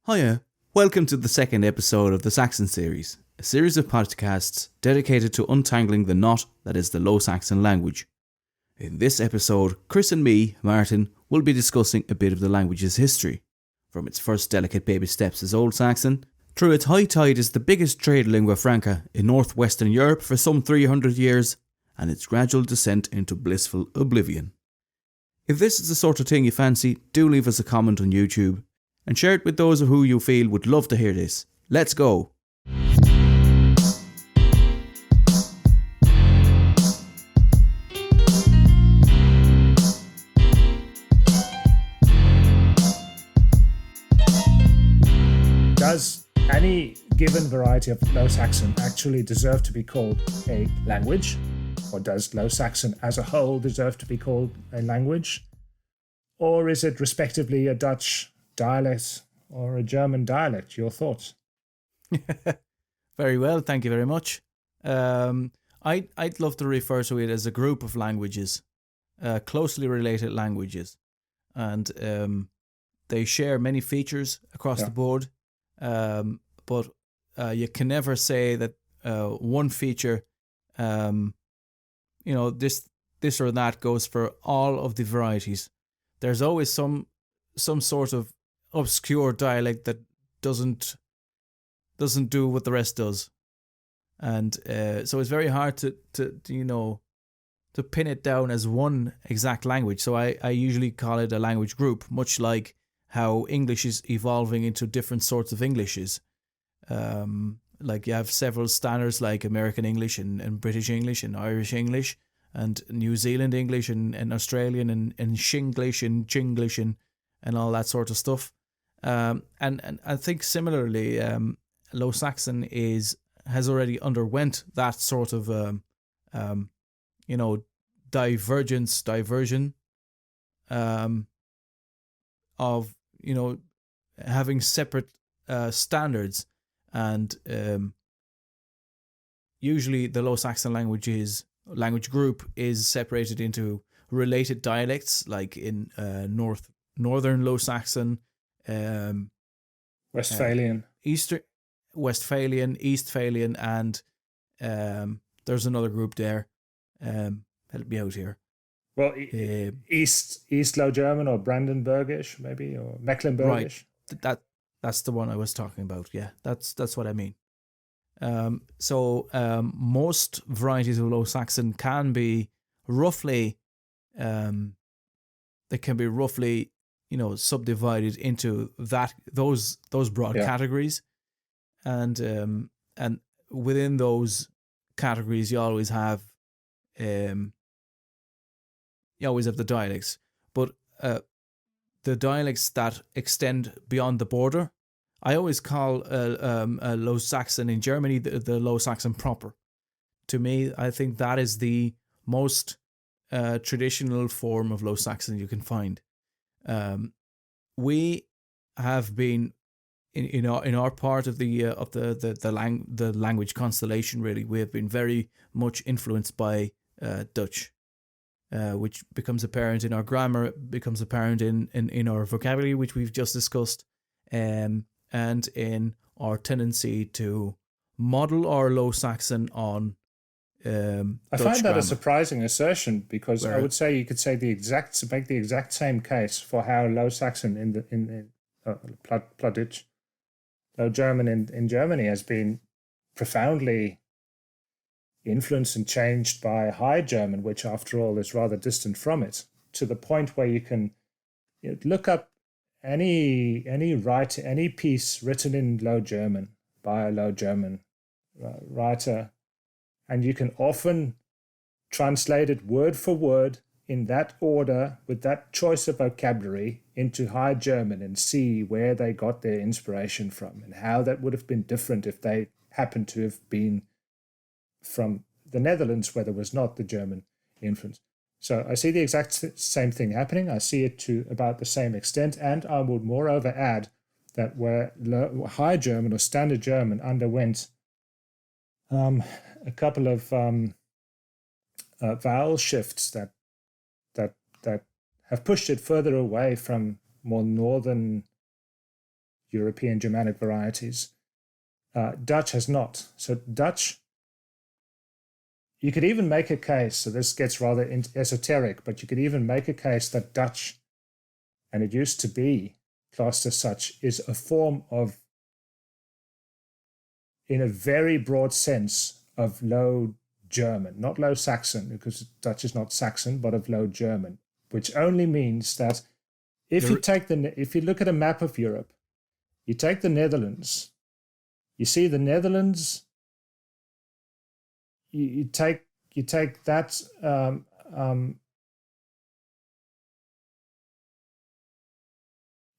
Hiya, welcome to the second episode of the Saxon series, a series of podcasts dedicated to untangling the knot that is the Low Saxon language. In this episode, Chris and me, Martin, will be discussing a bit of the language's history, from its first delicate baby steps as Old Saxon, through its high tide as the biggest trade lingua franca in northwestern Europe for some 300 years, and its gradual descent into blissful oblivion. If this is the sort of thing you fancy, do leave us a comment on YouTube, and share it with those who you feel would love to hear this. Let's go! Does any given variety of Low Saxon actually deserve to be called a language? Or does Low Saxon as a whole deserve to be called a language? Or is it respectively a Dutch dialect or a German dialect? Your thoughts? Very well, thank you very much. I'd love to refer to it as a group of languages, closely related languages. And they share many features across the board. But you can never say that one feature, this or that goes for all of the varieties. There's always some sort of obscure dialect that doesn't do what the rest does, and so it's very hard to pin it down as one exact language. So I usually call it a language group, much like how English is evolving into different sorts of Englishes. Like you have several standards like American English and British English and Irish English and New Zealand English and Australian and Shinglish and Chinglish and all that sort of stuff. And I think similarly, Low Saxon has already underwent that sort of diversion of having separate standards, and usually the Low Saxon language group is separated into related dialects, like in northern Low Saxon, Westphalian, Westphalian, Eastphalian, and there's another group there. Help me out here. Well, East Low German or Brandenburgish maybe, or Mecklenburgish. Right. That's the one I was talking about. Yeah, that's what I mean. So most varieties of Low Saxon can be roughly, subdivided into those broad categories, and within those categories you always have the dialects, but the dialects that extend beyond the border, I always call Low Saxon in Germany the Low Saxon proper. To me, I think that is the most traditional form of Low Saxon you can find. We have been in our part of the language constellation. Really, we have been very much influenced by Dutch. Which becomes apparent in our grammar, becomes apparent in our vocabulary, which we've just discussed, and in our tendency to model our Low Saxon on I Dutch find that grammar. a surprising assertion, because I would say you could say make the exact same case for how Low Saxon in Plattdeutsch, Low German in Germany has been profoundly influenced and changed by High German, which after all is rather distant from it, to the point where you can look up any piece written in Low German by a Low German writer, and you can often translate it word for word in that order with that choice of vocabulary into High German and see where they got their inspiration from and how that would have been different if they happened to have been from the Netherlands, where there was not the German influence. So I see the exact same thing happening. I see it to about the same extent, and I would moreover add that where High German or Standard German underwent a couple of vowel shifts that have pushed it further away from more northern European Germanic varieties. Dutch has not. So Dutch, you could even make a case, so this gets rather esoteric, but you could even make a case that Dutch, and it used to be classed as such, is a form of, in a very broad sense, of Low German, not Low Saxon, because Dutch is not Saxon, but of Low German, which only means that if you look at a map of Europe, you take the Netherlands, you see the Netherlands, you take that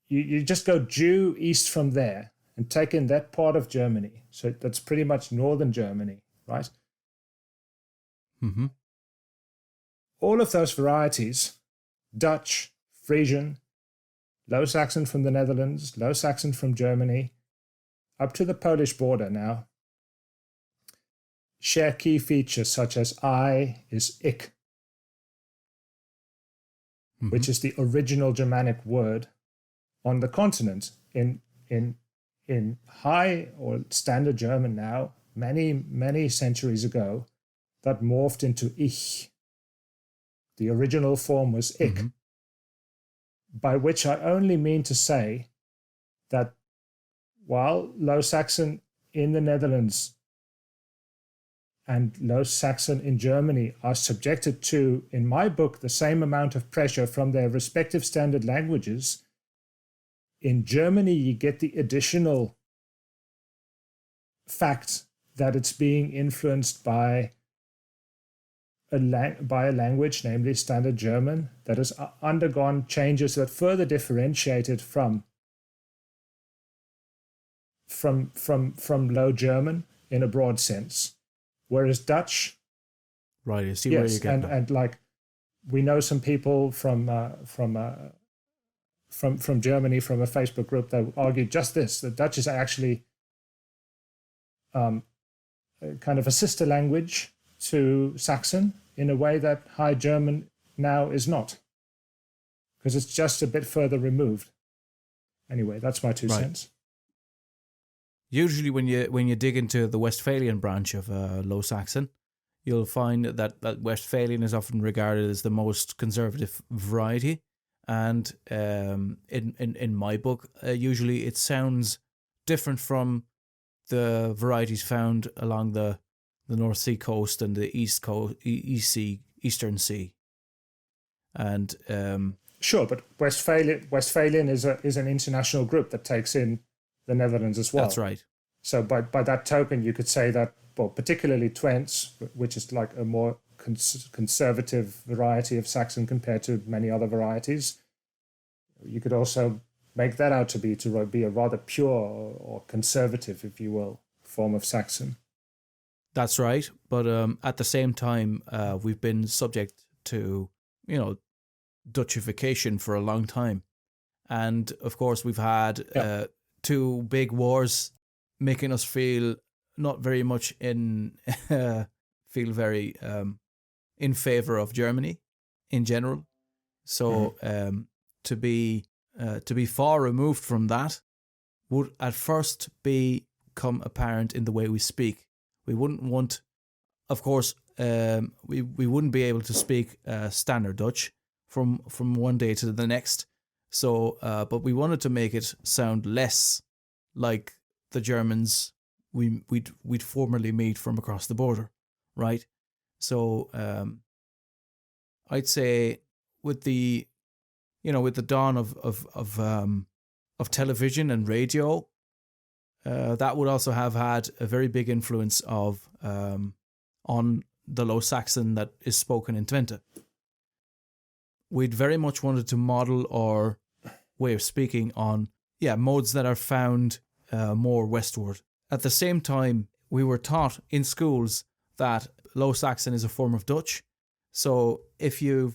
you just go due east from there and take in that part of Germany. So that's pretty much northern Germany, right? Mm-hmm. All of those varieties, Dutch, Frisian, Low Saxon from the Netherlands, Low Saxon from Germany, up to the Polish border now, share key features such as I is ik, Mm-hmm. which is the original Germanic word on the continent. In high or standard German now, many centuries ago, that morphed into ich. The original form was ik, Mm-hmm. by which I only mean to say that while Low Saxon in the Netherlands and Low Saxon in Germany are subjected to, in my book, the same amount of pressure from their respective standard languages, in Germany you get the additional fact that it's being influenced by a language, namely Standard German, that has undergone changes that further differentiate it from Low German in a broad sense. Whereas Dutch, right, I see yes, where you're getting and like we know some people from Germany, from a Facebook group, that argue just this: that Dutch is actually kind of a sister language to Saxon in a way that High German now is not, because it's just a bit further removed. Anyway, that's my two cents. Usually when you dig into the Westphalian branch of Low Saxon, you'll find that Westphalian is often regarded as the most conservative variety. And in my book, usually it sounds different from the varieties found along the North Sea coast and the Eastern Sea. And sure, but Westphalian is an international group that takes in the Netherlands as well. That's right. So by that token, you could say that, well, particularly Twents, which is like a more conservative variety of Saxon compared to many other varieties, you could also make that out to be a rather pure or conservative, if you will, form of Saxon. That's right. But at the same time, we've been subject to, Dutchification for a long time. And of course, we've had two big wars making us feel not very much feel very in favor of Germany in general. So to be far removed from that would at first become apparent in the way we speak. We wouldn't want, of course, we wouldn't be able to speak standard Dutch from one day to the next. So, but we wanted to make it sound less like the Germans we'd formerly meet from across the border, right? So, I'd say with the dawn of television and radio, that would also have had a very big influence on the Low Saxon that is spoken in Twente. We'd very much wanted to model our way of speaking on modes that are found more westward. At the same time, we were taught in schools that Low Saxon is a form of Dutch. So if you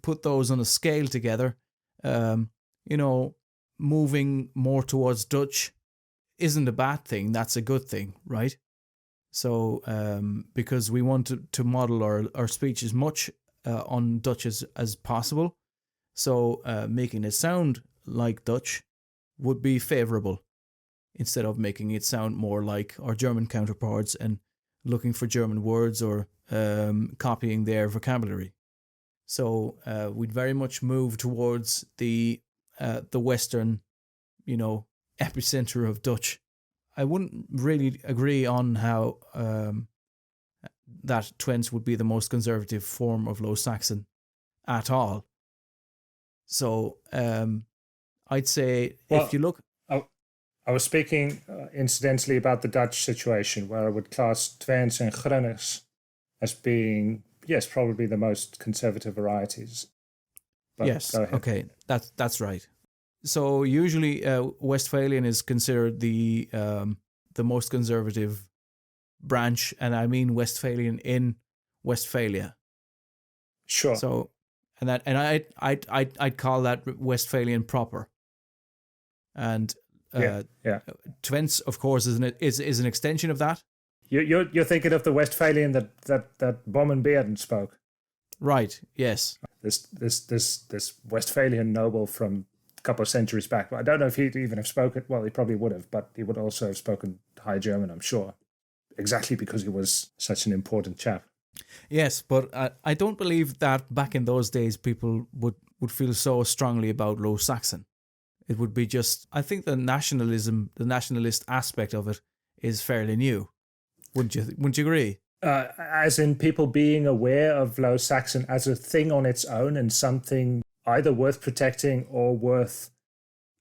put those on a scale together, moving more towards Dutch isn't a bad thing. That's a good thing, right? So because we want to model our speech as much on Dutch as possible, so making it sound like Dutch would be favourable. instead of making it sound more like our German counterparts and looking for German words or copying their vocabulary. So we'd very much move towards the Western, epicenter of Dutch. I wouldn't really agree on how that Twents would be the most conservative form of Low Saxon at all. So I'd say if you look... I was speaking incidentally about the Dutch situation, where I would class Twents and Gronings as being, yes, probably the most conservative varieties. But yes, okay, that's right. So usually Westphalian is considered the most conservative branch, and I mean Westphalian in Westphalia. Sure. So I'd call that Westphalian proper. And Twents, of course, is an extension of that. You're thinking of the Westphalian that Bommen Bearden spoke. Right. Yes. This Westphalian noble from a couple of centuries back. I don't know if he'd even have spoken. Well, he probably would have, but he would also have spoken High German, I'm sure. Exactly because he was such an important chap. Yes, but I don't believe that back in those days people would feel so strongly about Low Saxon. It would be just, I think the nationalist aspect of it is fairly new. Wouldn't you agree? As in people being aware of Low Saxon as a thing on its own and something either worth protecting or worth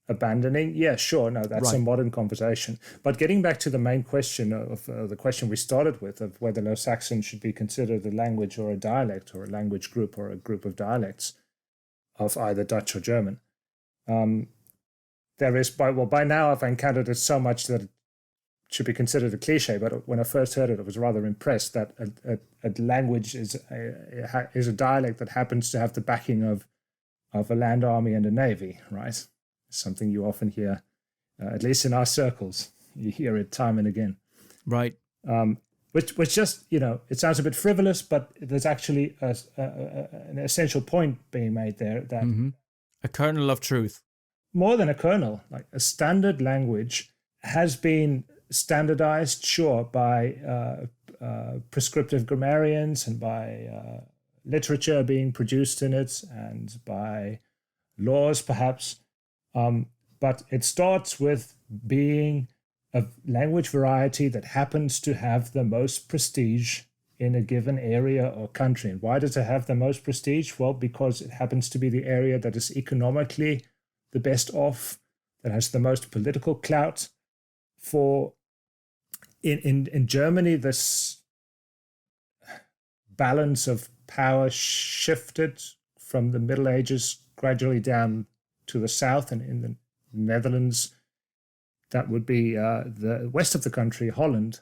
abandoning? Yeah, sure. No, that's right. A modern conversation. But getting back to the main question of the question we started with, of whether Low Saxon should be considered a language or a dialect, or a language group or a group of dialects of either Dutch or German. There is, by now I've encountered it so much that it should be considered a cliche, but when I first heard it, I was rather impressed that a language is a dialect that happens to have the backing of a land army and a navy, right? Something you often hear, at least in our circles. You hear it time and again. Right. Which just, it sounds a bit frivolous, but there's actually an essential point being made there. That a kernel of truth. More than a kernel, like a standard language has been standardized, sure, by prescriptive grammarians and by literature being produced in it and by laws, perhaps. But it starts with being a language variety that happens to have the most prestige in a given area or country. And why does it have the most prestige? Well, because it happens to be the area that is economically the best off, that has the most political clout. For in Germany, this balance of power shifted from the Middle Ages gradually down to the south, and in the Netherlands, that would be the west of the country, Holland.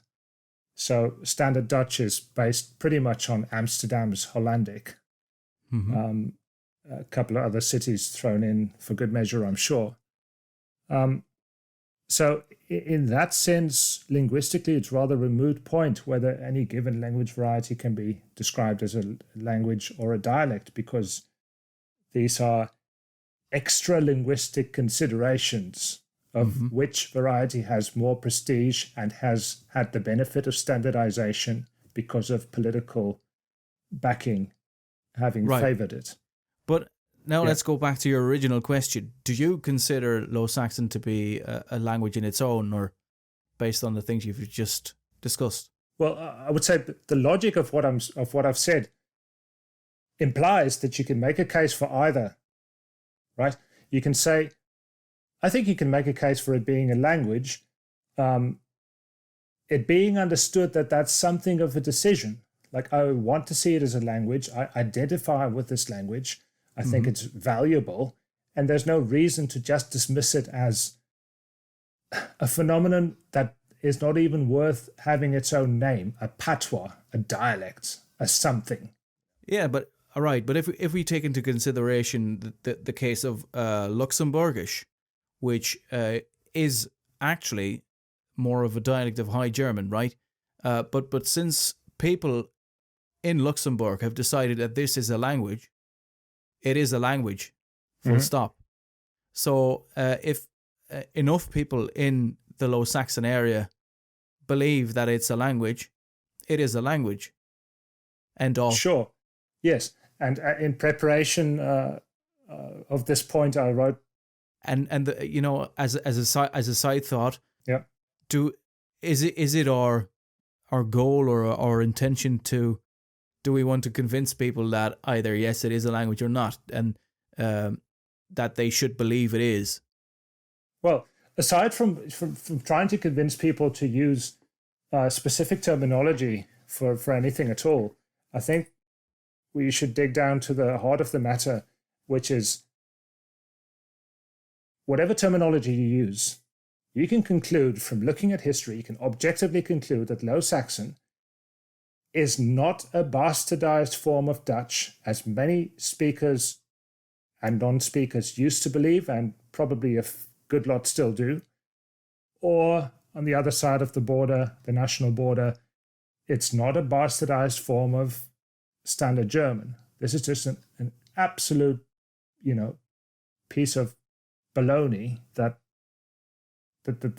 So Standard Dutch is based pretty much on Amsterdam's Hollandic. A couple of other cities thrown in for good measure, I'm sure. So in that sense, linguistically, it's rather a moot point whether any given language variety can be described as a language or a dialect, because these are extra linguistic considerations of which variety has more prestige and has had the benefit of standardization because of political backing having favored it. But now let's go back to your original question. Do you consider Low Saxon to be a language in its own, or based on the things you've just discussed? Well, I would say the logic of what I've said implies that you can make a case for either, right? You can say, I think you can make a case for it being a language, it being understood that that's something of a decision. Like, I want to see it as a language. I identify with this language. I think it's valuable. And there's no reason to just dismiss it as a phenomenon that is not even worth having its own name, a patois, a dialect, a something. Yeah, but all right. But if we take into consideration the case of Luxembourgish, which is actually more of a dialect of High German, right? But since people in Luxembourg have decided that this is a language, it is a language, full stop. So if enough people in the Low Saxon area believe that it's a language, it is a language. End of. Sure. Yes. And in preparation of this point, I wrote. And as a side thought, yeah. Is it our goal or our intention do we want to convince people that either yes it is a language or not, and that they should believe it is? Well, aside from trying to convince people to use specific terminology for anything at all, I think we should dig down to the heart of the matter, which is whatever terminology you use, you can conclude from looking at history, you can objectively conclude that Low Saxon is not a bastardized form of Dutch, as many speakers and non-speakers used to believe, and probably a good lot still do. Or on the other side of the border, the national border, it's not a bastardized form of Standard German. This is just an absolute, piece of baloney that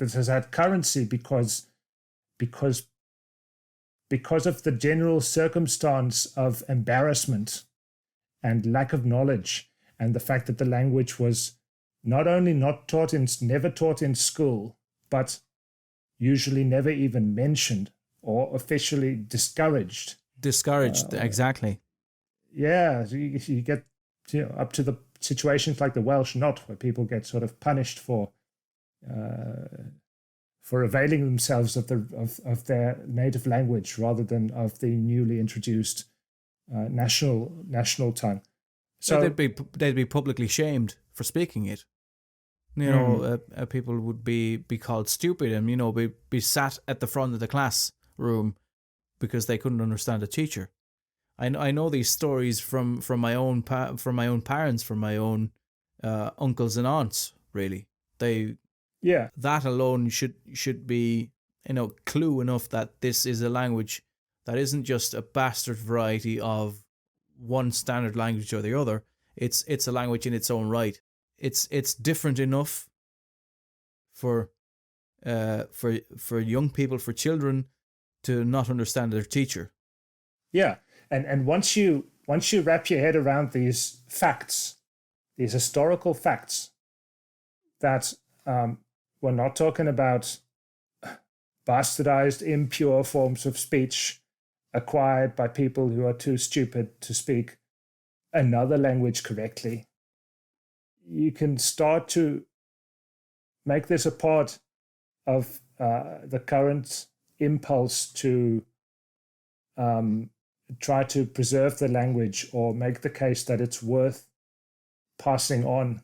has had currency because of the general circumstance of embarrassment and lack of knowledge, and the fact that the language was not only never taught in school, but usually never even mentioned or officially discouraged. Exactly. Yeah, you get up to the situations like the Welsh Not, where people get sort of punished for availing themselves of their native language rather than of the newly introduced national tongue. So they'd be publicly shamed for speaking it. People would be called stupid and be sat at the front of the classroom because they couldn't understand a teacher. I know these stories from my own parents, from my own uncles and aunts. Really, that alone should be clue enough that this is a language that isn't just a bastard variety of one standard language or the other. It's a language in its own right. It's different enough for young people, for children, to not understand their teacher. Yeah. And once you wrap your head around these facts, these historical facts, that we're not talking about bastardized, impure forms of speech acquired by people who are too stupid to speak another language correctly, you can start to make this a part of the current impulse to try to preserve the language or make the case that it's worth passing on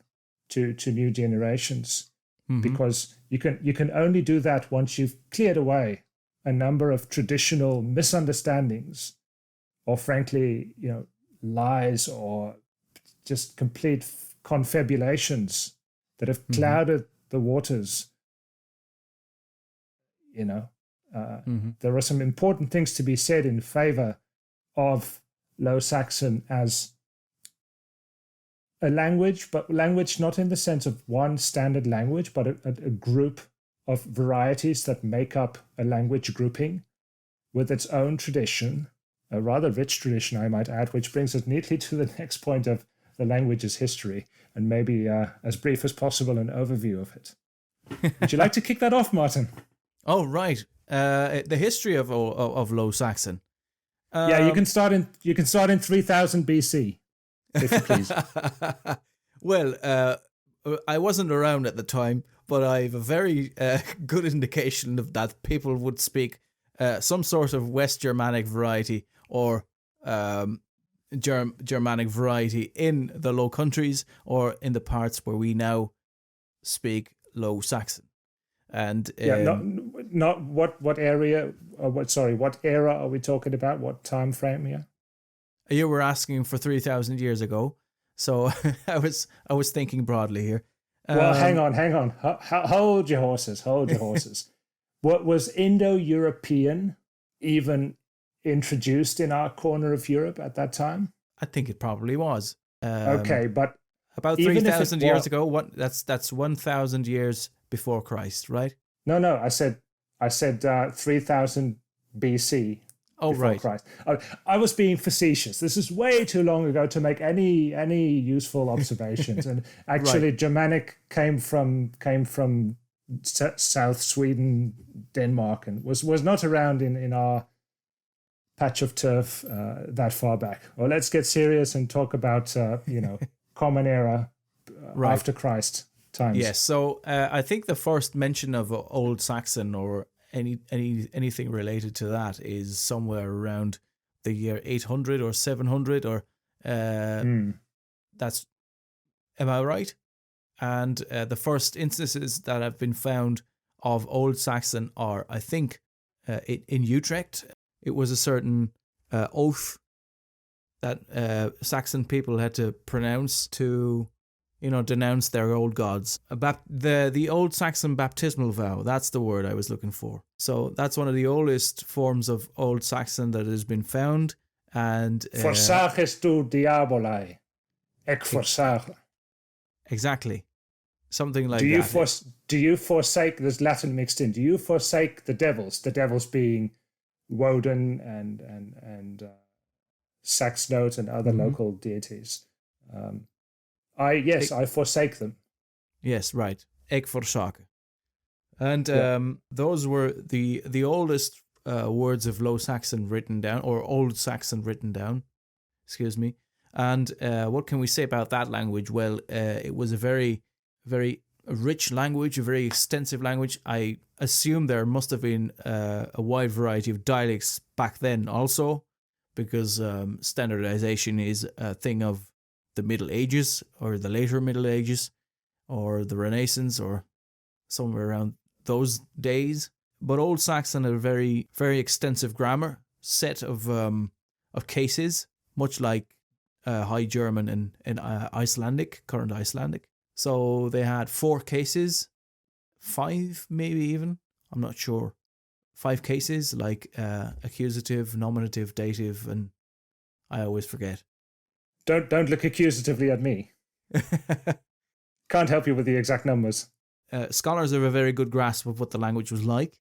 to new generations. Mm-hmm. Because you can only do that once you've cleared away a number of traditional misunderstandings or frankly, lies or just complete confabulations that have clouded the waters. There are some important things to be said in favor of Low Saxon as a language, but language not in the sense of one standard language, but a group of varieties that make up a language grouping with its own tradition, a rather rich tradition, I might add, which brings us neatly to the next point of the language's history, and maybe as brief as possible an overview of it. Would you like to kick that off, Martin? Oh, right. The history of Low Saxon. You can start in 3000 BC, if you please. Well, I wasn't around at the time, but I have a very good indication of that people would speak some sort of West Germanic variety or Germanic variety in the Low Countries or in the parts where we now speak Low Saxon. And not what area or what era are we talking about? What time frame here? You were asking for 3,000 years ago, so I was thinking broadly here. Well, hang on. Hold your horses. What was Indo-European even introduced in our corner of Europe at that time? I think it probably was. Okay, but about 3,000 years ago. That's 1,000 years before Christ, right? No. I said 3000 BC. Oh, before right. Christ. I was being facetious. This is way too long ago to make any useful observations. And actually, Right. Germanic came from South Sweden, Denmark, and was not around in our patch of turf that far back. Well, let's get serious and talk about Common Era Right. after Christ times. Yes. So I think the first mention of Old Saxon or anything related to that is somewhere around the year 800 or 700 or that's, am I right? And the first instances that have been found of Old Saxon are, I think, in Utrecht. It was a certain oath that Saxon people had to pronounce to, denounce their old gods. The Old Saxon baptismal vow, that's the word I was looking for. So that's one of the oldest forms of Old Saxon that has been found. And Forsages tu diabolai, ec forsage. Exactly. Something like that. Do you forsake, there's Latin mixed in, do you forsake the devils being Woden and Saxnode and other local deities? I forsake them. Yes, right. Eg forsake. And those were the oldest words of Low Saxon written down, or Old Saxon written down. Excuse me. And what can we say about that language? Well, it was a very, very rich language, a very extensive language. I assume there must have been a wide variety of dialects back then also, because standardization is a thing of the Middle Ages or the later Middle Ages or the Renaissance or somewhere around those days. But Old Saxon had a very, very extensive grammar set of cases, much like High German and Icelandic, current Icelandic. So they had 4 cases, 5 maybe even, I'm not sure. 5 cases like accusative, nominative, dative, and I always forget. Don't look accusatively at me. Can't help you with the exact numbers. Scholars have a very good grasp of what the language was like,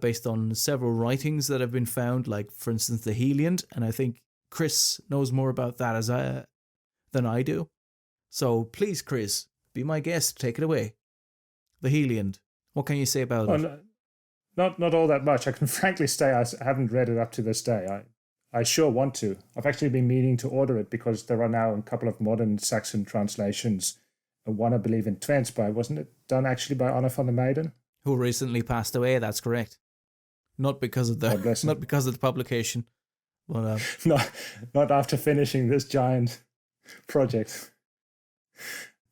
based on several writings that have been found, like, for instance, the Heliand, and I think Chris knows more about that than I do. So please, Chris, be my guest. Take it away. The Heliand. What can you say about it? Not all that much. I can frankly say I haven't read it up to this day. I sure want to. I've actually been meaning to order it because there are now a couple of modern Saxon translations. One, I believe, in Twente by, wasn't it done actually by Anna van der Meijden? Who recently passed away, that's correct. Not because of the publication. But, not after finishing this giant project.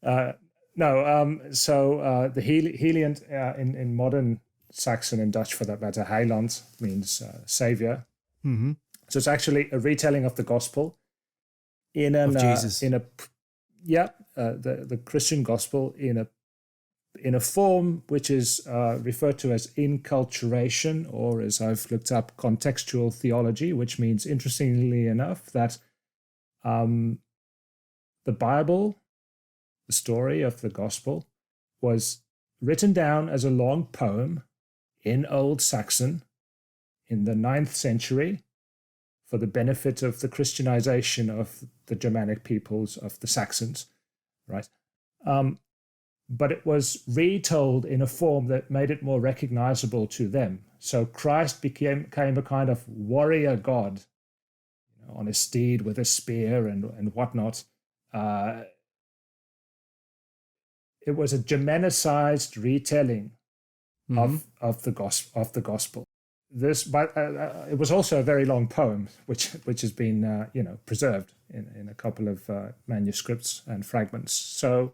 So the Heliand in modern Saxon and Dutch, for that matter, Heyland means savior. Mm-hmm. So it's actually a retelling of the gospel of Jesus. The Christian gospel in a form which is referred to as inculturation, or, as I've looked up, contextual theology, which means, interestingly enough, that the Bible, the story of the gospel, was written down as a long poem in Old Saxon in the 9th century for the benefit of the Christianization of the Germanic peoples, of the Saxons, right? But it was retold in a form that made it more recognizable to them. So Christ became a kind of warrior god, on a steed with a spear and whatnot. It was a Germanicized retelling of the gospel. It was also a very long poem, which has been preserved in a couple of manuscripts and fragments. So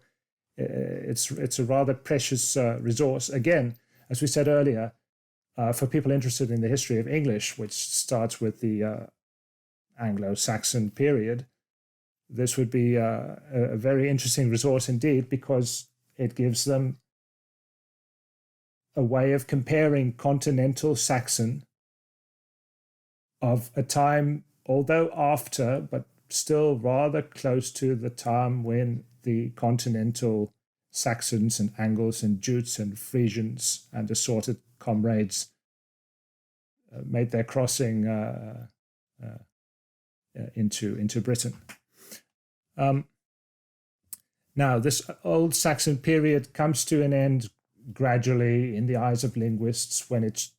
it's a rather precious resource. Again, as we said earlier, for people interested in the history of English, which starts with the Anglo-Saxon period, this would be a very interesting resource indeed, because it gives them a way of comparing continental Saxon of a time, although after, but still rather close to the time when the continental Saxons and Angles and Jutes and Frisians and assorted comrades made their crossing into Britain. Now, this Old Saxon period comes to an end gradually in the eyes of linguists when it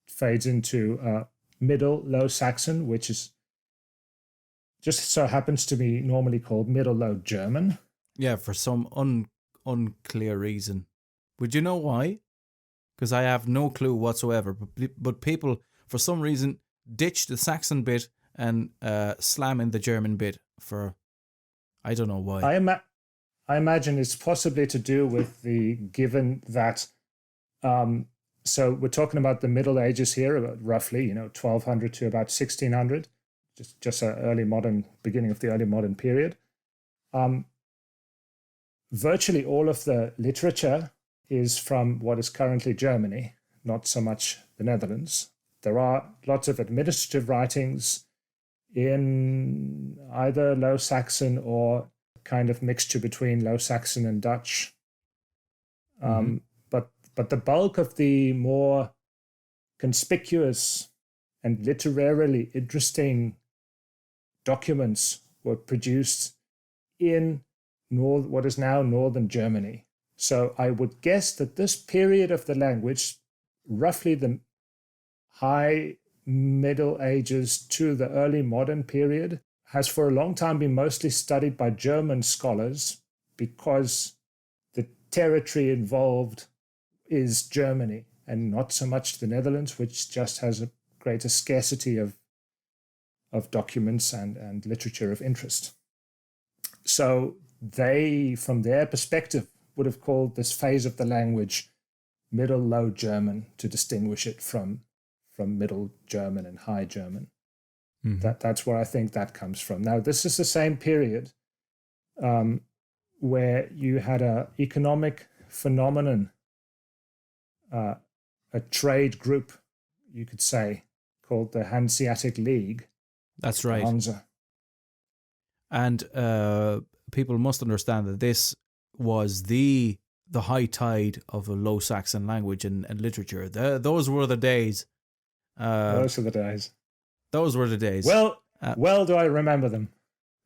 fades into Middle Low Saxon, which is just so happens to be normally called Middle Low German. Yeah, for some unclear reason. Would you know why? Because I have no clue whatsoever. But people, for some reason, ditch the Saxon bit and slam in the German bit for, I don't know why. I imagine it's possibly to do with the given that. So we're talking about the Middle Ages here, about roughly 1200 to about 1600. Just an early modern, beginning of the early modern period. Virtually all of the literature is from what is currently Germany, not so much the Netherlands. There are lots of administrative writings in either Low Saxon or kind of mixture between Low Saxon and Dutch. But the bulk of the more conspicuous and literarily interesting documents were produced in what is now northern Germany. So I would guess that this period of the language, roughly the high Middle Ages to the early modern period, has for a long time been mostly studied by German scholars because the territory involved is Germany and not so much the Netherlands, which just has a greater scarcity of documents and literature of interest. So they, from their perspective, would have called this phase of the language Middle Low German to distinguish it from Middle German and High German. Mm-hmm. That's where I think that comes from. Now, this is the same period where you had an economic phenomenon, a trade group, you could say, called the Hanseatic League. That's right. Hansa. And people must understand that this was the high tide of a Low Saxon language and literature. Those were the days. Those are the days. Those were the days. Well, do I remember them?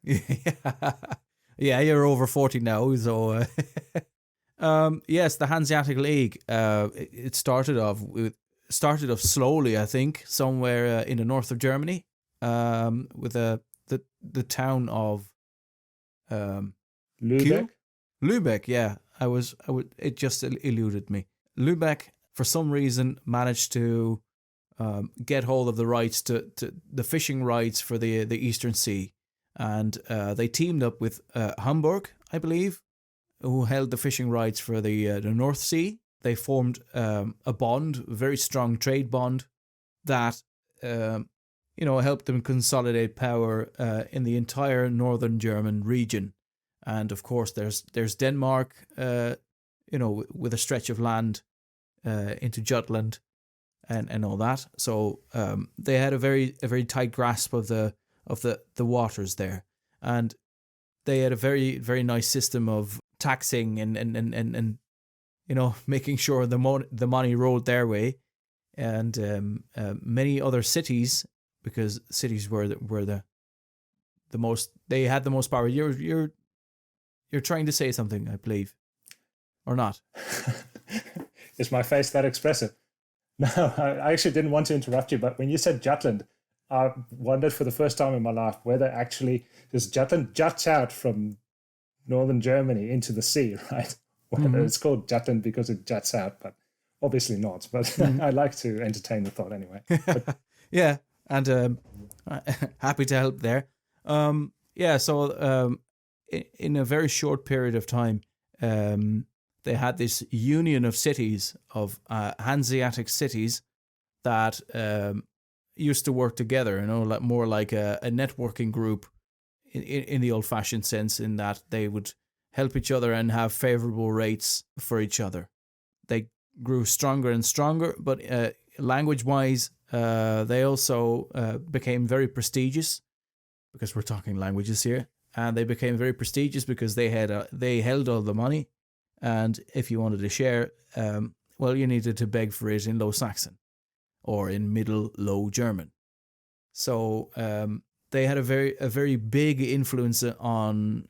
Yeah, you're over 40 now, so... yes, the Hanseatic League. It started off slowly, I think, somewhere in the north of Germany, with the town of Lübeck. Lübeck, yeah. It just eluded me. Lübeck, for some reason, managed to get hold of the rights to the fishing rights for the Eastern Sea, and they teamed up with Hamburg, I believe, who held the fishing rights for the North Sea. They formed a bond, a very strong trade bond that helped them consolidate power in the entire northern German region. And of course, there's Denmark, with a stretch of land into Jutland and all that. So they had a very tight grasp of the waters there, and they had a very, very nice system of taxing and making sure the money rolled their way, and many other cities, because cities were the most, they had the most power. You're trying to say something, I believe, or not? Is my face that expressive? No, I actually didn't want to interrupt you, but when you said Jutland, I wondered for the first time in my life whether actually this Jutland juts out from northern Germany into the sea, right? Whether it's called Jutland because it juts out, but obviously not. But I like to entertain the thought anyway. But, yeah, and happy to help there. So in a very short period of time, they had this union of cities, of Hanseatic cities that used to work together, more like a networking group in the old-fashioned sense, in that they would help each other and have favorable rates for each other. They grew stronger and stronger, but language-wise, they also became very prestigious, because we're talking languages here. and they became very prestigious because they held all the money, and if you wanted to share, you needed to beg for it in Low Saxon or in Middle Low German. So they had a very big influence on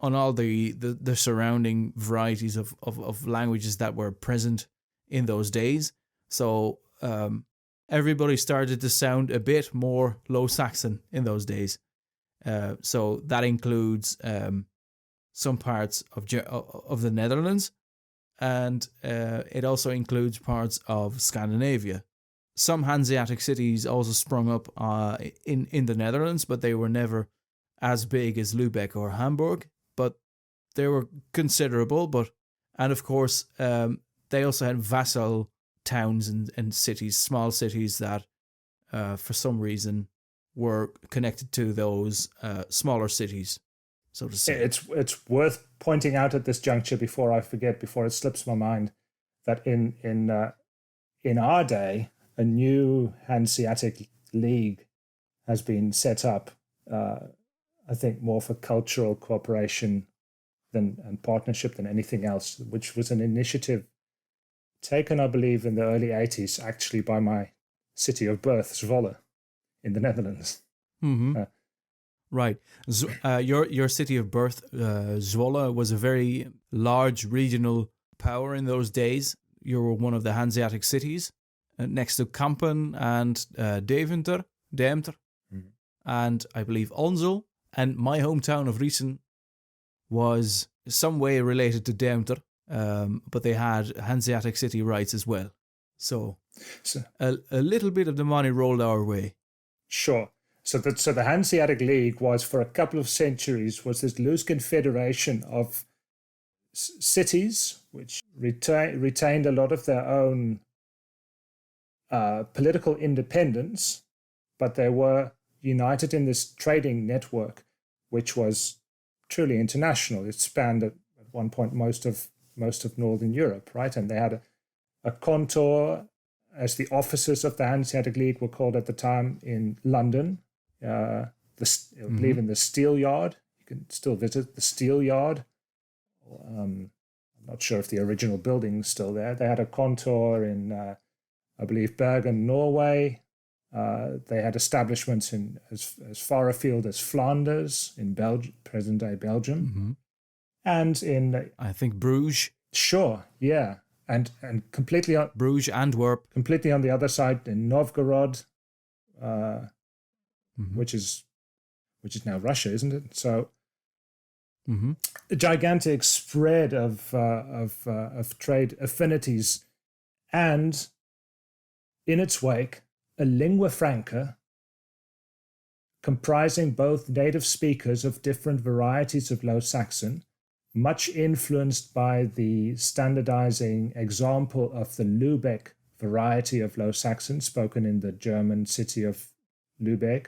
all the surrounding varieties of languages that were present in those days. So everybody started to sound a bit more Low Saxon in those days. So that includes some parts of the Netherlands, and it also includes parts of Scandinavia. Some Hanseatic cities also sprung up in the Netherlands, but they were never as big as Lübeck or Hamburg, but they were considerable. And of course, they also had vassal towns and cities, small cities that for some reason were connected to those smaller cities, so to say. It's worth pointing out at this juncture, before I forget, before it slips my mind, that in our day, a new Hanseatic League has been set up, I think more for cultural cooperation and partnership than anything else, which was an initiative taken, I believe, in the early 80s, actually by my city of birth, Zwolle, in the Netherlands. Mm-hmm. Right. Your city of birth, Zwolle, was a very large regional power in those days. You were one of the Hanseatic cities, next to Kampen and Deventer, mm-hmm. and I believe Onzel. And my hometown of Riesen was some way related to Deventer, but they had Hanseatic city rights as well. So a little bit of the money rolled our way. Sure. So the Hanseatic League was, for a couple of centuries, was this loose confederation of cities which retained a lot of their own political independence, but they were united in this trading network, which was truly international. It spanned at one point most of Northern Europe, right? And they had a contour, as the offices of the Hanseatic League were called at the time, in London. I believe in the Steel Yard. You can still visit the Steel Yard. I'm not sure if the original building's still there. They had a contour in, I believe, Bergen, Norway. They had establishments in as far afield as Flanders in Belgium, present-day Belgium, mm-hmm. and in I think Bruges. Sure, yeah, and completely on Bruges, Antwerp, completely on the other side in Novgorod, mm-hmm. which is now Russia, isn't it? So mm-hmm. a gigantic spread of trade affinities, and in its wake, a lingua franca comprising both native speakers of different varieties of Low Saxon, much influenced by the standardizing example of the Lübeck variety of Low Saxon spoken in the German city of Lübeck,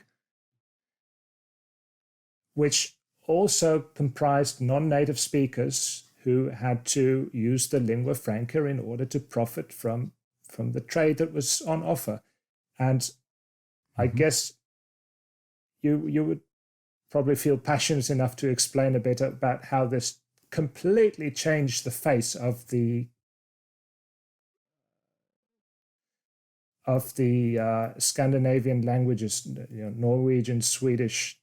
which also comprised non-native speakers who had to use the lingua franca in order to profit from the trade that was on offer. And mm-hmm. I guess you would probably feel passionate enough to explain a bit about how this completely changed the face of the Scandinavian languages, Norwegian, Swedish,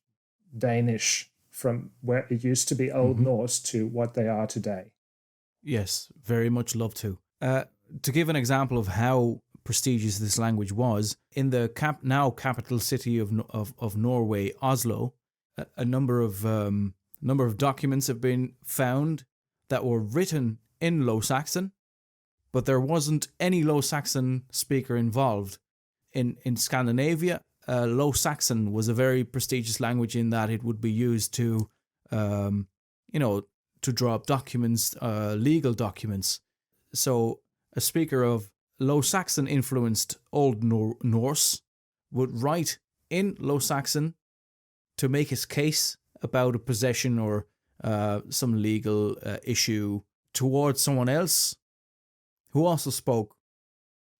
Danish, from where it used to be Old mm-hmm. Norse to what they are today. Yes, very much love to. To give an example of how prestigious this language was, in the now capital city of Norway, Oslo, a number of documents have been found that were written in Low Saxon, but there wasn't any Low Saxon speaker involved. In Scandinavia, Low Saxon was a very prestigious language in that it would be used to, to draw up documents, legal documents. So a speaker of Low Saxon influenced Old Norse would write in Low Saxon to make his case about a possession or some legal issue towards someone else who also spoke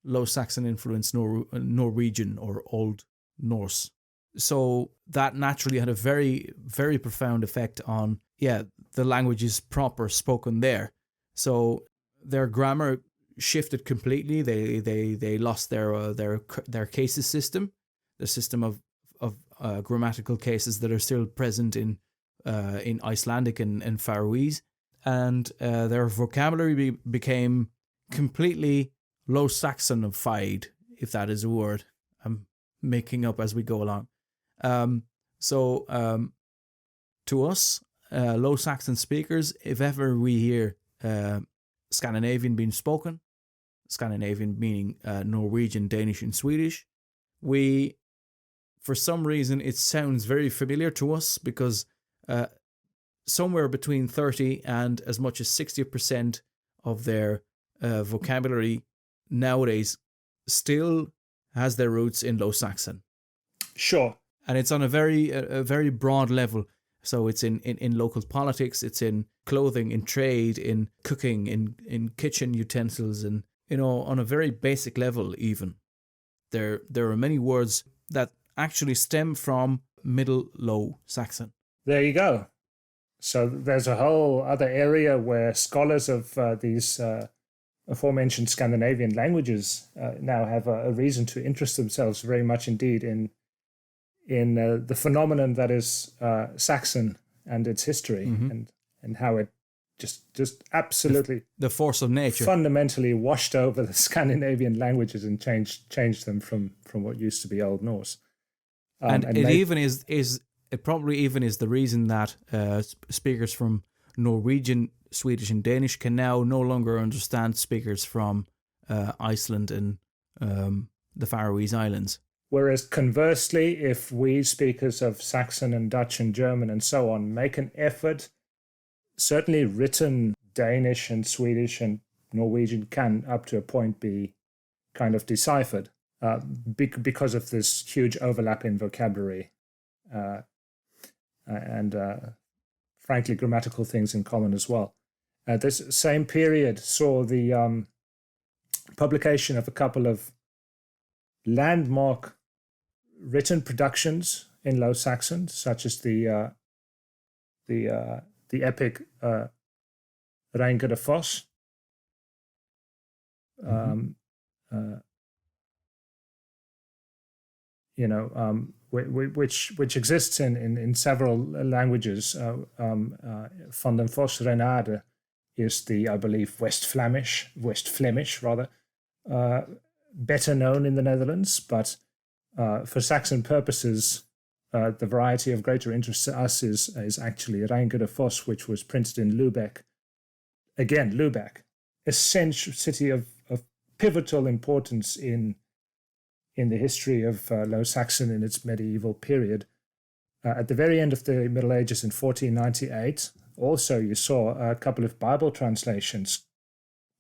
Low Saxon influenced Norwegian or Old Norse. So that naturally had a very, very profound effect on, the languages proper spoken there. So their grammar shifted completely. They lost their cases system, the system of grammatical cases that are still present in Icelandic and Faroese, and their vocabulary became completely Low Saxonified, if that is a word I'm making up as we go along. To us, Low Saxon speakers, if ever we hear Scandinavian being spoken, Scandinavian meaning Norwegian, Danish, and Swedish, for some reason, it sounds very familiar to us because somewhere between 30 and as much as 60% of their vocabulary nowadays still has their roots in Low Saxon. Sure. And it's on a very broad level. So it's in local politics, it's in clothing, in trade, in cooking, in kitchen utensils, and on a very basic level even. There are many words that actually stem from Middle Low Saxon. There you go. So there's a whole other area where scholars of these aforementioned Scandinavian languages now have a reason to interest themselves very much indeed in the phenomenon that is Saxon and its history, and how it just absolutely the force of nature fundamentally washed over the Scandinavian languages and changed them from what used to be Old Norse. It probably even is the reason that speakers from Norwegian, Swedish, and Danish can now no longer understand speakers from Iceland and the Faroese Islands. Whereas conversely, if we speakers of Saxon and Dutch and German and so on make an effort, certainly written Danish and Swedish and Norwegian can up to a point be kind of deciphered because of this huge overlap in vocabulary and frankly grammatical things in common as well. This same period saw the publication of a couple of landmark written productions in Low Saxon, such as the epic Reynke de Vos, which exists in several languages. Van den Vos Renade is the, I believe, West Flemish, better known in the Netherlands, but for Saxon purposes, the variety of greater interest to us is actually Reynke de Vos, which was printed in Lübeck. Again, Lübeck, a city of pivotal importance in the history of Low Saxon in its medieval period. At the very end of the Middle Ages in 1498, also you saw a couple of Bible translations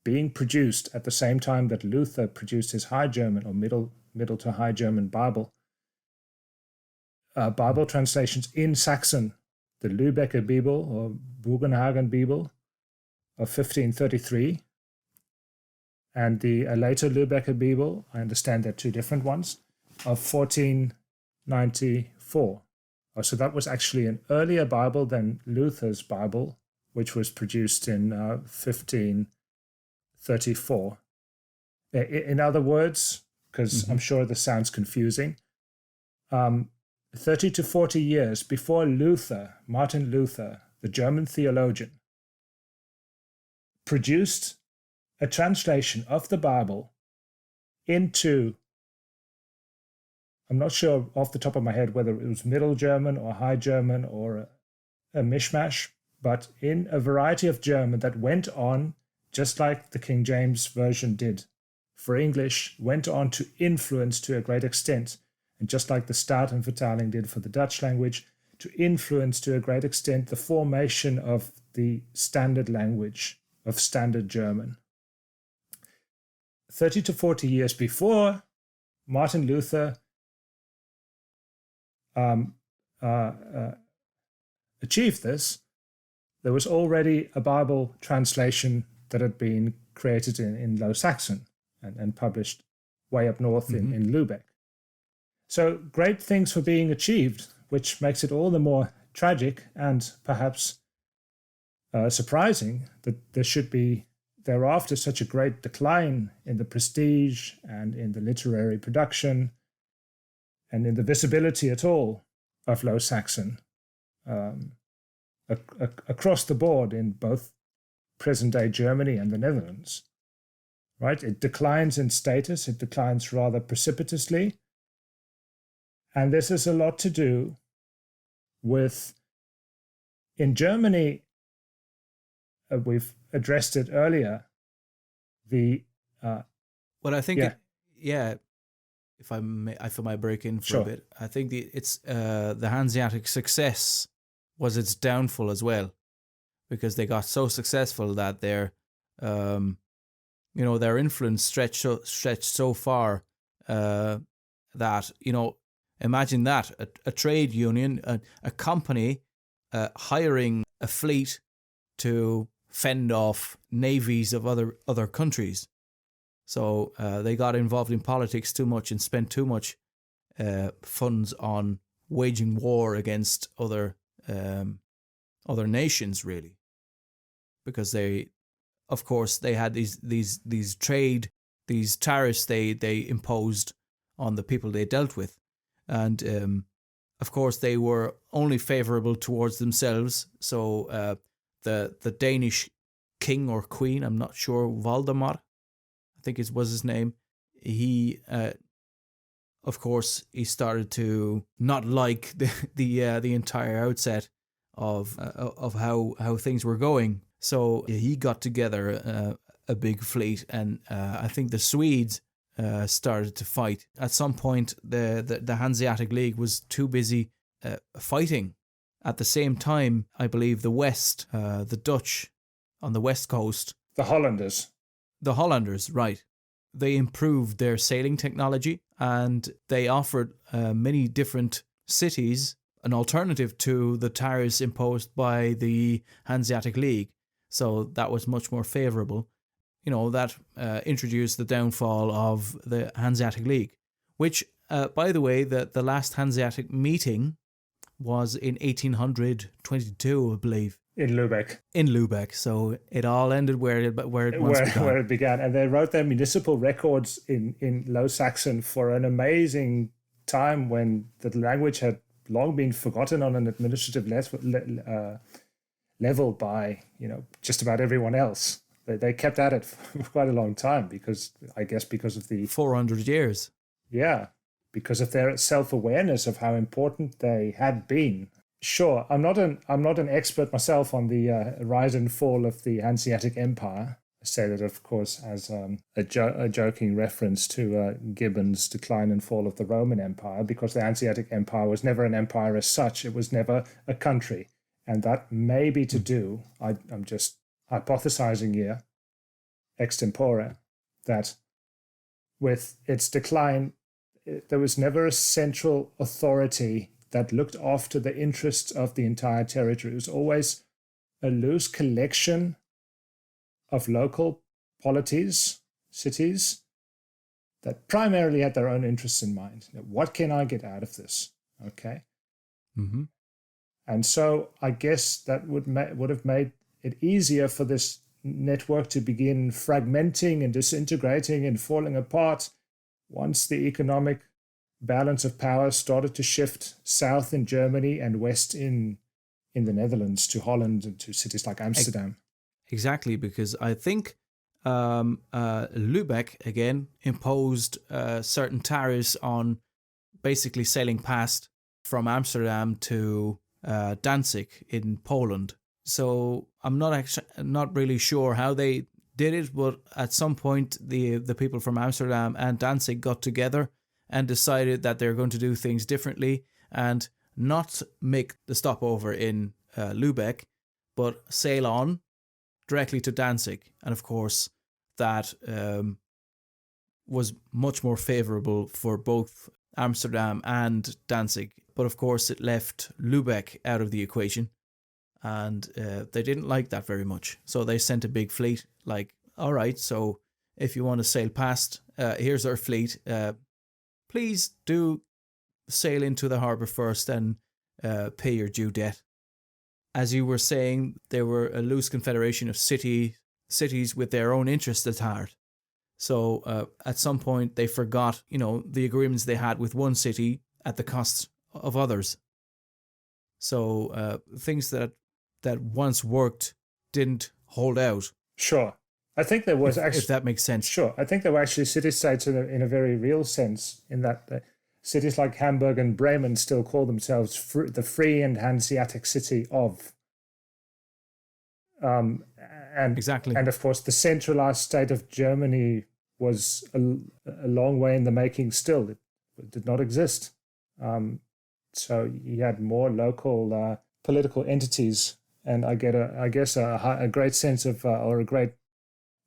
being produced at the same time that Luther produced his High German or Middle to High German Bible. Bible translations in Saxon, the Lübecker Bibel or Bugenhagen Bibel of 1533, and the later Lübecker Bibel, I understand they're two different ones, of 1494. So that was actually an earlier Bible than Luther's Bible, which was produced in 1534. In other words, because I'm sure this sounds confusing, 30 to 40 years before Luther, Martin Luther, the German theologian, produced a translation of the Bible into, I'm not sure off the top of my head whether it was Middle German or High German or a mishmash, but in a variety of German that went on, just like the King James Version did for English, went on to influence to a great extent, and just like the Statenvertaling did for the Dutch language, to influence to a great extent the formation of the standard language of Standard German. 30 to 40 years before Martin Luther achieved this, there was already a Bible translation that had been created in Low Saxon and published way up north in Lübeck. So great things were being achieved, which makes it all the more tragic and perhaps surprising that there should be thereafter such a great decline in the prestige and in the literary production and in the visibility at all of Low Saxon across the board in both present-day Germany and the Netherlands. Right? It declines in status, it declines rather precipitously, and this has a lot to do with, in Germany, we've addressed it earlier, well, I think, if I might break in for a bit, I think it's the Hanseatic success was its downfall as well, because they got so successful that their influence stretched so far that, imagine that a trade union, a company hiring a fleet to fend off navies of other countries. So they got involved in politics too much and spent too much funds on waging war against other nations, really, because they had these tariffs they imposed on the people they dealt with, and of course they were only favorable towards themselves. So the Danish king or queen, I'm not sure, Valdemar, I think it was his name, he of course he started to not like the entire outset of how things were going. So he got together a big fleet, and I think the Swedes started to fight. At some point, the Hanseatic League was too busy fighting. At the same time, I believe the West, the Dutch on the West Coast, the Hollanders, right? They improved their sailing technology, and they offered many different cities an alternative to the tariffs imposed by the Hanseatic League. So that was much more favourable. That introduced the downfall of the Hanseatic League, which, by the way, the last Hanseatic meeting was in 1822, I believe. In Lubeck. So it all ended where it began. And they wrote their municipal records in Low Saxon for an amazing time when the language had long been forgotten on an administrative level by just about everyone else. They kept at it for quite a long time because of the 400 years. Yeah, because of their self-awareness of how important they had been. Sure, I'm not an expert myself on the rise and fall of the Hanseatic Empire. I say that, of course, as a joking reference to Gibbon's Decline and Fall of the Roman Empire, because the Hanseatic Empire was never an empire as such. It was never a country. And that may be to do, I'm just hypothesizing here, extempore, that with its decline, there was never a central authority that looked after the interests of the entire territory. It was always a loose collection of local polities, cities, that primarily had their own interests in mind. What can I get out of this? Okay. Mm-hmm. And so I guess that would have made it easier for this network to begin fragmenting and disintegrating and falling apart once the economic balance of power started to shift south in Germany and west in the Netherlands to Holland and to cities like Amsterdam. Exactly, because I think Lubeck, again, imposed certain tariffs on basically sailing past from Amsterdam to Danzig in Poland. So I'm not really sure how they did it, but at some point the people from Amsterdam and Danzig got together and decided that they're going to do things differently and not make the stopover in Lubeck, but sail on directly to Danzig. And of course, that was much more favourable for both Amsterdam and Danzig. But of course, it left Lubeck out of the equation, and they didn't like that very much. So they sent a big fleet, like, all right, so if you want to sail past, here's our fleet. Please do sail into the harbour first and pay your due debt. As you were saying, they were a loose confederation of cities with their own interests at heart. So at some point they forgot, the agreements they had with one city at the cost of others. So things that once worked didn't hold out. Sure. I think there was if that makes sense. Sure. I think there were actually city-states in a very real sense, in that cities like Hamburg and Bremen still call themselves the free and Hanseatic city of. And exactly. And of course, the centralized state of Germany was a long way in the making still. It did not exist. So you had more local political entities, and I guess a great sense of or a great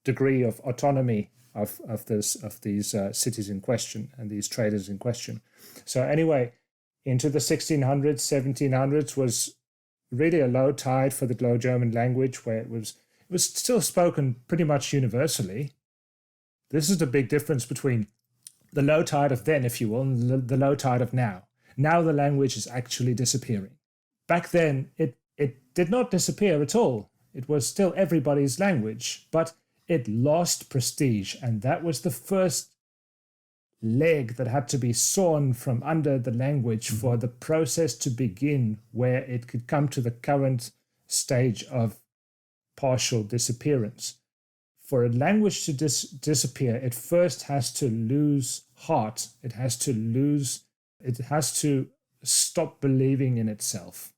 degree of autonomy of these cities in question and these traders in question. So anyway, into the 1600s, 1700s was really a low tide for the Low German language, where it was still spoken pretty much universally. This is the big difference between the low tide of then, if you will, and the low tide of now. Now the language is actually disappearing. Back then, it did not disappear at all. It was still everybody's language, but it lost prestige, and that was the first leg that had to be sawn from under the language for the process to begin, where it could come to the current stage of partial disappearance. For a language to disappear, it first has to lose heart. It has to stop believing in itself.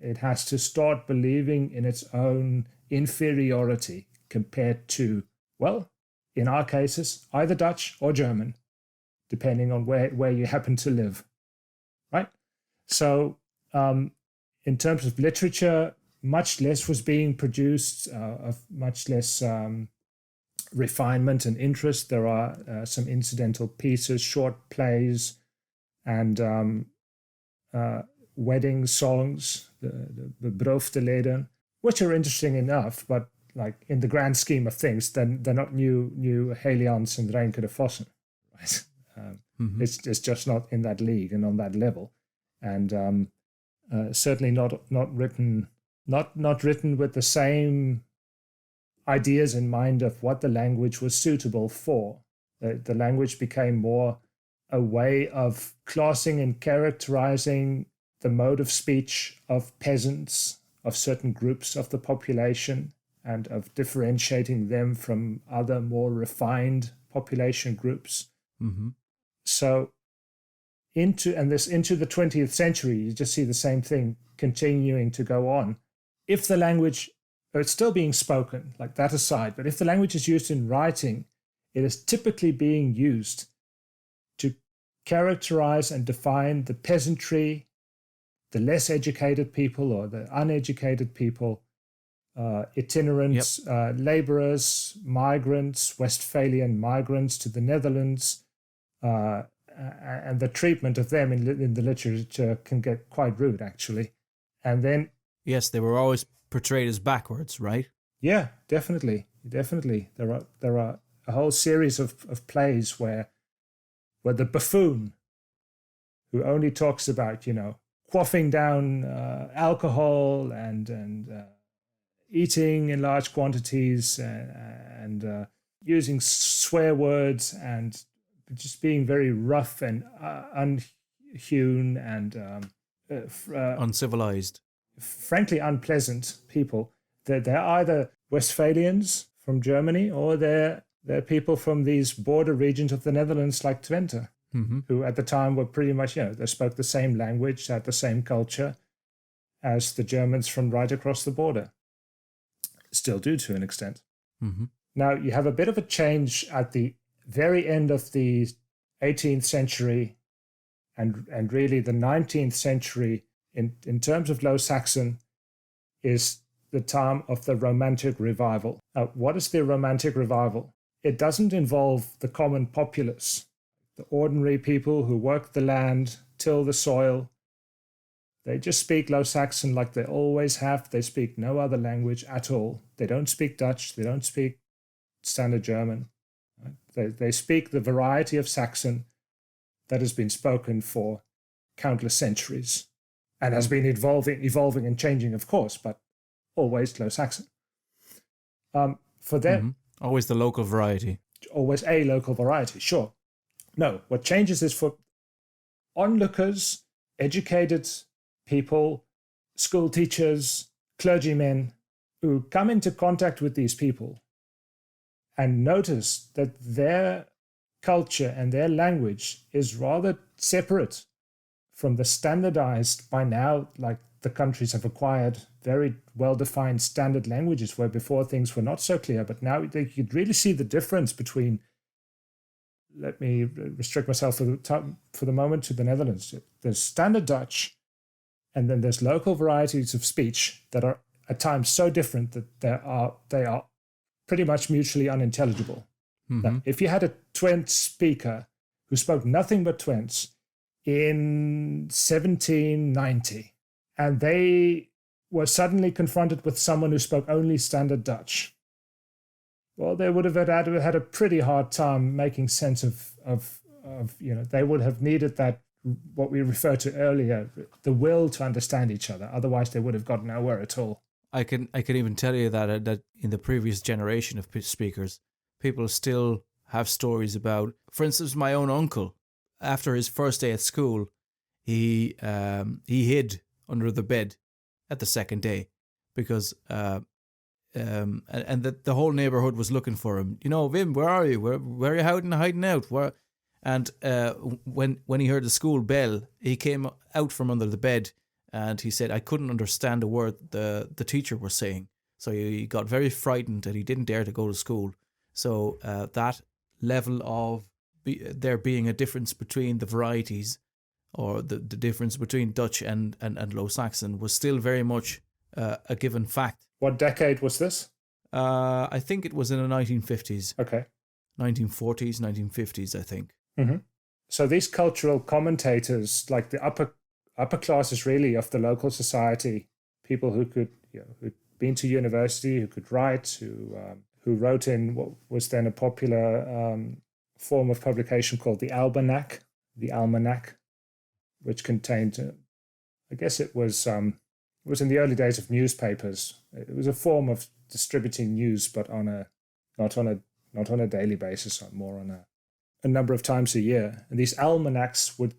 It has to start believing in its own inferiority compared to, well, in our cases, either Dutch or German, depending on where you happen to live, right? So in terms of literature, much less was being produced, of much less refinement and interest. There are some incidental pieces, short plays, and wedding songs, the Brofteleden, which are interesting enough, but like in the grand scheme of things, then they're not new Heliands and Reynke de Vos, right? It's just not in that league and on that level, and certainly not written with the same ideas in mind of what the language was suitable for. The language became more a way of classing and characterizing the mode of speech of peasants, of certain groups of the population, and of differentiating them from other more refined population groups. So into the 20th century, you just see the same thing continuing to go on. If the language, it's still being spoken, like that aside, but if the language is used in writing, it is typically being used to characterize and define the peasantry, the less educated people or the uneducated people, itinerants, laborers, migrants, Westphalian migrants to the Netherlands, and the treatment of them in the literature can get quite rude, actually. And then... Yes, they were always portrayed as backwards, right? Yeah, definitely. There are a whole series of plays where the buffoon, who only talks about, quaffing down alcohol and eating in large quantities and using swear words and just being very rough and unhewn and uncivilized, frankly unpleasant people. They're either Westphalians from Germany or they're people from these border regions of the Netherlands like Twente, who at the time were pretty much, they spoke the same language, had the same culture as the Germans from right across the border. Still do to an extent. Now, you have a bit of a change at the very end of the 18th century and really the 19th century in terms of Low Saxon is the time of the Romantic Revival. What is the Romantic Revival? It doesn't involve the common populace, the ordinary people who work the land, till the soil. They just speak Low Saxon like they always have. They speak no other language at all. They don't speak Dutch. They don't speak Standard German. They speak the variety of Saxon that has been spoken for countless centuries and has been evolving and changing, of course, but always Low Saxon. For them, always the local variety. Always a local variety, sure. No, what changes is for onlookers, educated people, school teachers, clergymen who come into contact with these people and notice that their culture and their language is rather separate from the standardized, by now, like the countries have acquired very well-defined standard languages where before things were not so clear, but now you could really see the difference between, let me restrict myself for the moment to the Netherlands. There's standard Dutch, and then there's local varieties of speech that are at times so different that they are pretty much mutually unintelligible. Now, if you had a Twente speaker who spoke nothing but Twents in 1790, and they were suddenly confronted with someone who spoke only standard Dutch, well, they would have had a pretty hard time making sense of they would have needed that, what we referred to earlier, the will to understand each other. Otherwise, they would have got nowhere at all. I can even tell you that in the previous generation of speakers, people still have stories about, for instance, my own uncle. After his first day at school, he hid under the bed at the second day because and the whole neighborhood was looking for him. Wim, where are you? Where are you hiding out? And when he heard the school bell, he came out from under the bed and he said, I couldn't understand a word the teacher was saying. So he got very frightened and he didn't dare to go to school. So that level of there being a difference between the varieties, or the difference between Dutch and Low Saxon, was still very much a given fact. What decade was this? I think it was in the 1950s. Okay. 1940s, 1950s, I think. Mm-hmm. So these cultural commentators, like the upper classes really of the local society, people who could, who'd been to university, who could write, who wrote in what was then a popular form of publication called the Almanac, which contained, I guess it was in the early days of newspapers. It was a form of distributing news, but not on a daily basis, more on a number of times a year. And these almanacs would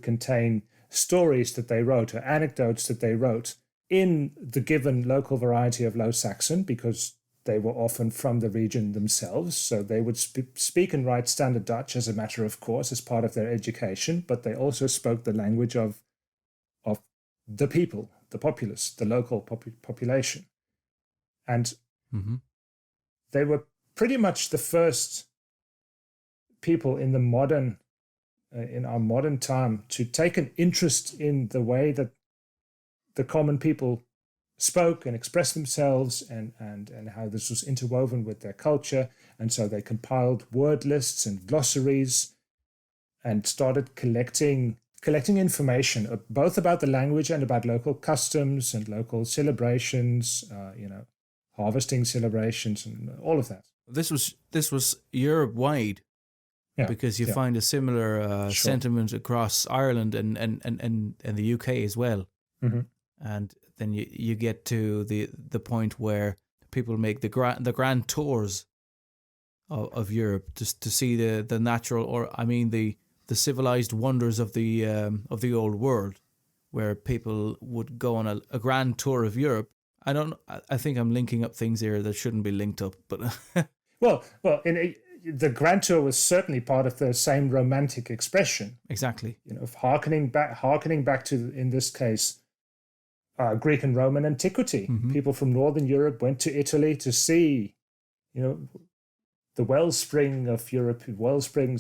contain stories that they wrote, or anecdotes that they wrote in the given local variety of Low Saxon, because they were often from the region themselves. So they would speak and write standard Dutch as a matter of course, as part of their education, but they also spoke the language of the people, the populace, the local population. And they were pretty much the first people in our modern time to take an interest in the way that the common people spoke and expressed themselves, and how this was interwoven with their culture. And so they compiled word lists and glossaries and started collecting information both about the language and about local customs and local celebrations, harvesting celebrations and all of that. This was Europe-wide, because you find a similar sentiment across Ireland and the UK as well. Mm-hmm. And then you get to the point where people make the grand tours of Europe just to see the natural, or I mean the civilized wonders of the old world, where people would go on a grand tour of Europe. I think I'm linking up things here that shouldn't be linked up, but well, the grand tour was certainly part of the same romantic expression. Exactly. Harkening back to, in this case, Greek and Roman antiquity. Mm-hmm. People from Northern Europe went to Italy to see, the wellsprings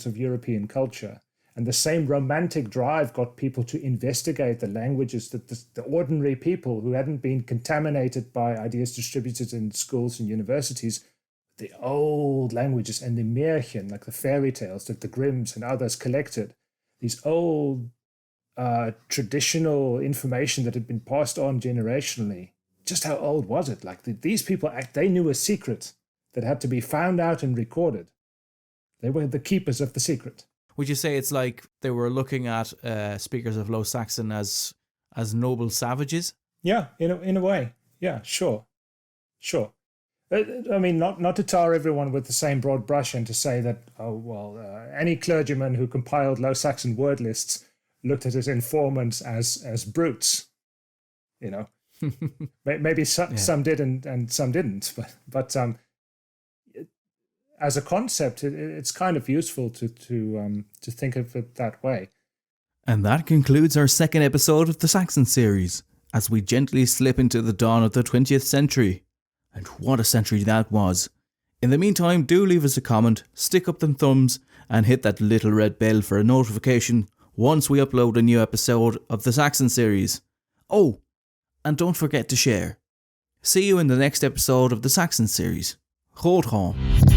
of European culture. And the same romantic drive got people to investigate the languages that the ordinary people who hadn't been contaminated by ideas distributed in schools and universities, the old languages and the Märchen, like the fairy tales that the Grimms and others collected, these old traditional information that had been passed on generationally. Just how old was it? Like these people, they knew a secret that had to be found out and recorded. They were the keepers of the secret. Would you say it's like they were looking at speakers of Low Saxon as noble savages? Yeah, in a way. Yeah, sure. I mean, not to tar everyone with the same broad brush and to say that, any clergyman who compiled Low Saxon word lists looked at his informants as brutes. Maybe some did and some didn't, but as a concept, it's kind of useful to think of it that way. And that concludes our second episode of the Saxon series, as we gently slip into the dawn of the 20th century. And what a century that was. In the meantime, do leave us a comment, stick up them thumbs, and hit that little red bell for a notification once we upload a new episode of the Saxon series. Oh, and don't forget to share. See you in the next episode of the Saxon series. Goed gaan.